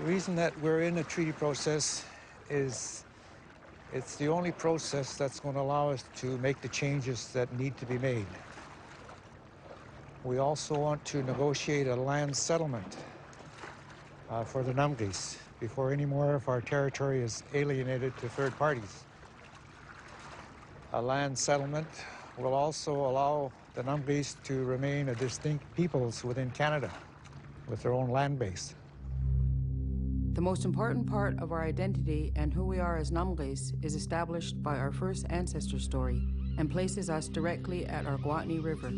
The reason that we're in a treaty process is it's the only process that's going to allow us to make the changes that need to be made. We also want to negotiate a land settlement for the Nungalis before any more of our territory is alienated to third parties. A land settlement will also allow the Nungalis to remain a distinct peoples within Canada with their own land base. The most important part of our identity and who we are as Nungalis is established by our first ancestor story and places us directly at our Gwatney River.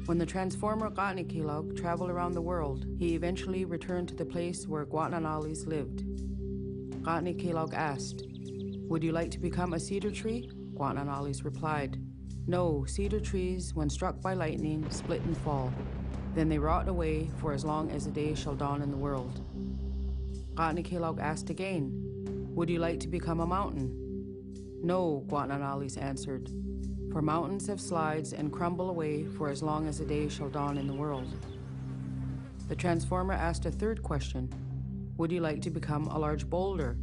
When the transformer Gwatney traveled around the world, he eventually returned to the place where Gwatnanalis lived. Gwatney asked, "Would you like to become a cedar tree?" Gwatnanalis replied, "No, cedar trees, when struck by lightning, split and fall. Then they rot away for as long as the day shall dawn in the world." Gwatney asked again, "Would you like to become a mountain?" "No," Gwatnanalis answered, "for mountains have slides and crumble away for as long as the day shall dawn in the world." The transformer asked a third question, "Would you like to become a large boulder?"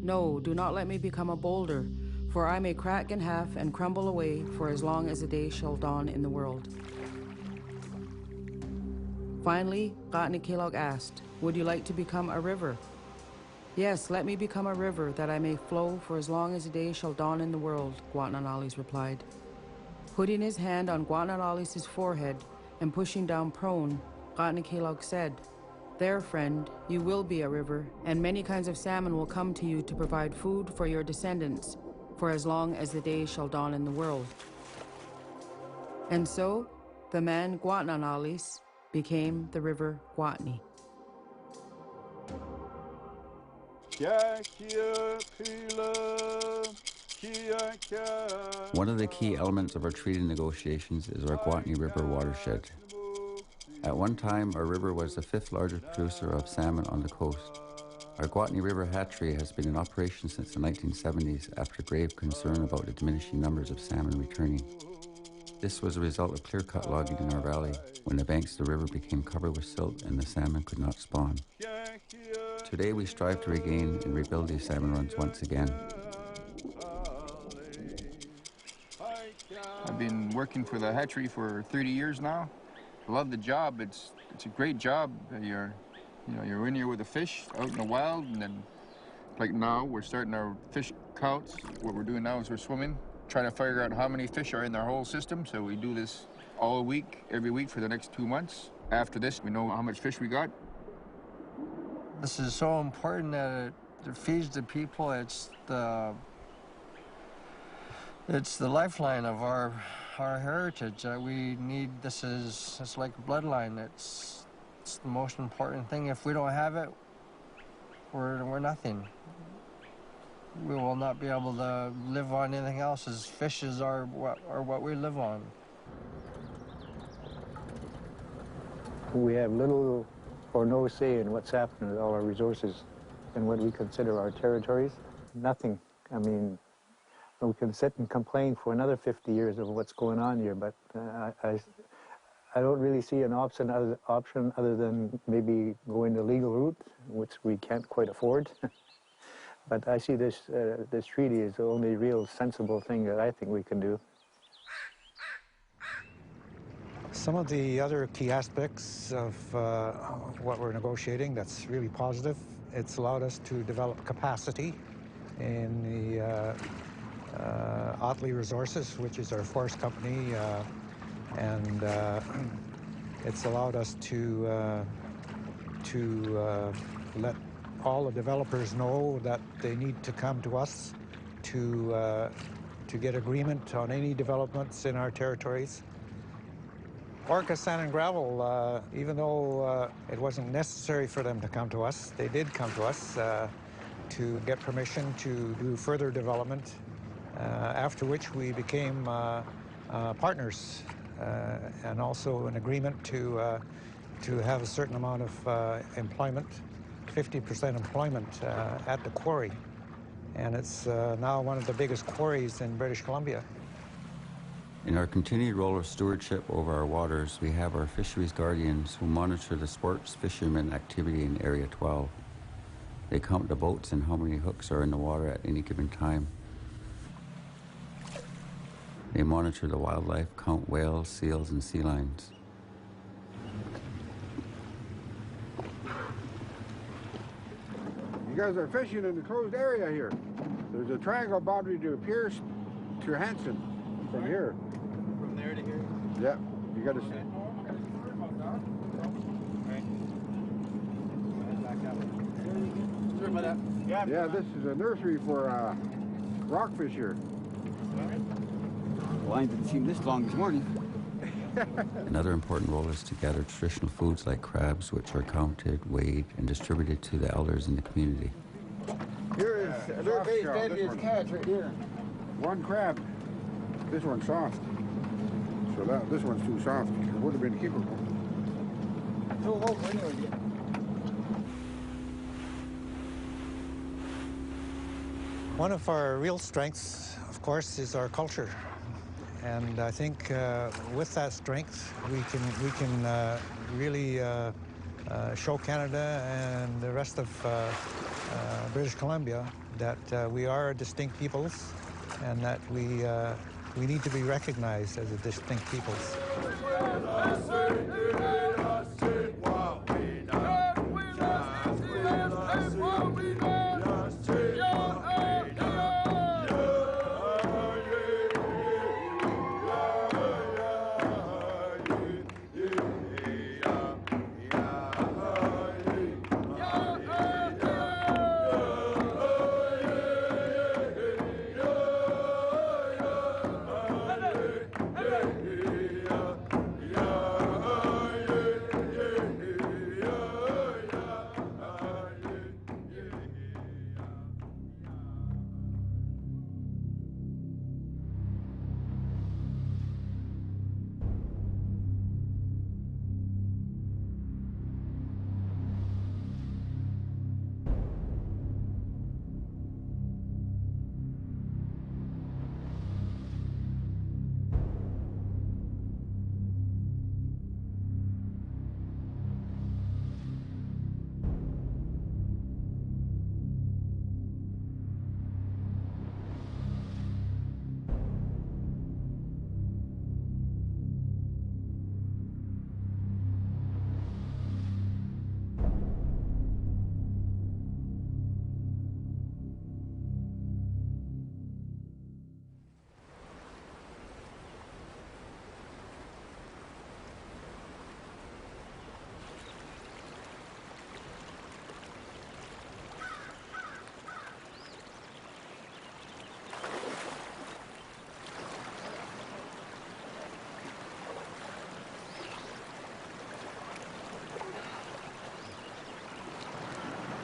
"No, do not let me become a boulder, for I may crack in half and crumble away for as long as the day shall dawn in the world." Finally, Gwatney asked, "Would you like to become a river?" "Yes, let me become a river that I may flow for as long as the day shall dawn in the world," Gwatnanalis replied. Putting his hand on Gwatnanalis' forehead and pushing down prone, Gwatney said, "There, friend, you will be a river, and many kinds of salmon will come to you to provide food for your descendants for as long as the day shall dawn in the world." And so, the man Gwatnanalis became the river Gwatney. One of the key elements of our treaty negotiations is our Gwatney River watershed. At one time, our river was the fifth largest producer of salmon on the coast. Our Gwatney River hatchery has been in operation since the 1970s after grave concern about the diminishing numbers of salmon returning. This was a result of clear-cut logging in our valley when the banks of the river became covered with silt and the salmon could not spawn. Today we strive to regain and rebuild these salmon runs once again. I've been working for the hatchery for 30 years now. I love the job. It's a great job. You're in here with the fish out in the wild, and then like now we're starting our fish counts. What we're doing now is we're swimming, trying to figure out how many fish are in our whole system. So we do this all week, every week for the next 2 months. After this, we know how much fish we got. This is so important that it feeds the people. It's the lifeline of our heritage that we need. It's like a bloodline. It's the most important thing. If we don't have it, we're nothing. We will not be able to live on anything else, as fishes are what we live on. We have little or no say in what's happening with all our resources and what we consider our territories. Nothing. I mean, we can sit and complain for another 50 years of what's going on here, but I don't really see an option other than maybe going the legal route, which we can't quite afford. But I see this treaty as the only real sensible thing that I think we can do. Some of the other key aspects of what we're negotiating that's really positive, it's allowed us to develop capacity in the Otley Resources, which is our forest company, and it's allowed us to let all the developers know that they need to come to us to get agreement on any developments in our territories. Orca Sand and Gravel, even though it wasn't necessary for them to come to us, they did come to us to get permission to do further development, after which we became partners and also an agreement to have a certain amount of employment, 50% employment at the quarry. And it's now one of the biggest quarries in British Columbia. In our continued role of stewardship over our waters, we have our fisheries guardians who monitor the sports fishermen activity in Area 12. They count the boats and how many hooks are in the water at any given time. They monitor the wildlife, count whales, seals, and sea lions. You guys are fishing in the closed area here. There's a triangle boundary to Pierce to Hanson from here. From there to here? Yeah, you got to see. Yeah, this is a nursery for rockfish here. Line didn't seem this long this morning. Another important role is to gather traditional foods like crabs, which are counted, weighed, and distributed to the elders in the community. Here is their base deadliest catch right here. One crab. This one's soft. So this one's too soft. It would have been keepable. One of our real strengths, of course, is our culture. And I think with that strength, we can really show Canada and the rest of British Columbia that we are distinct peoples and that we need to be recognized as a distinct peoples.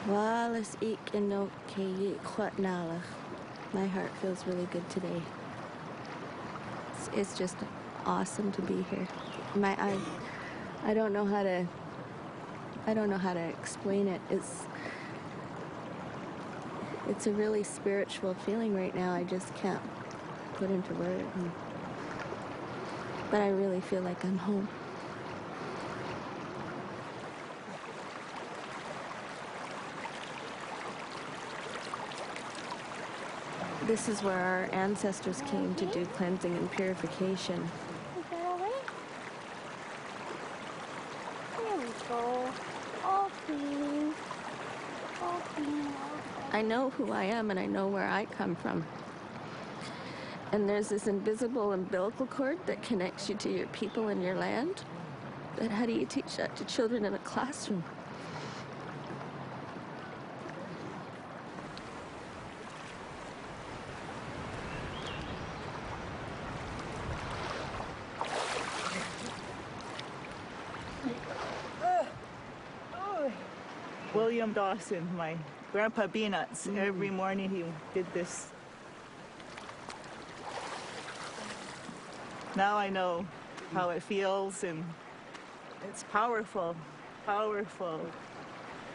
Wallace ik eno ke kwatnalach. My heart feels really good today. It's just awesome to be here. I don't know how to explain it. It's a really spiritual feeling right now. I just can't put into words. But I really feel like I'm home. This is where our ancestors came to do cleansing and purification. Is that all right? There we go. All clean. All clean. I know who I am and I know where I come from. And there's this invisible umbilical cord that connects you to your people and your land. But how do you teach that to children in a classroom? William Dawson, my grandpa Peanuts. Every morning he did this. Now I know how it feels, and it's powerful, powerful.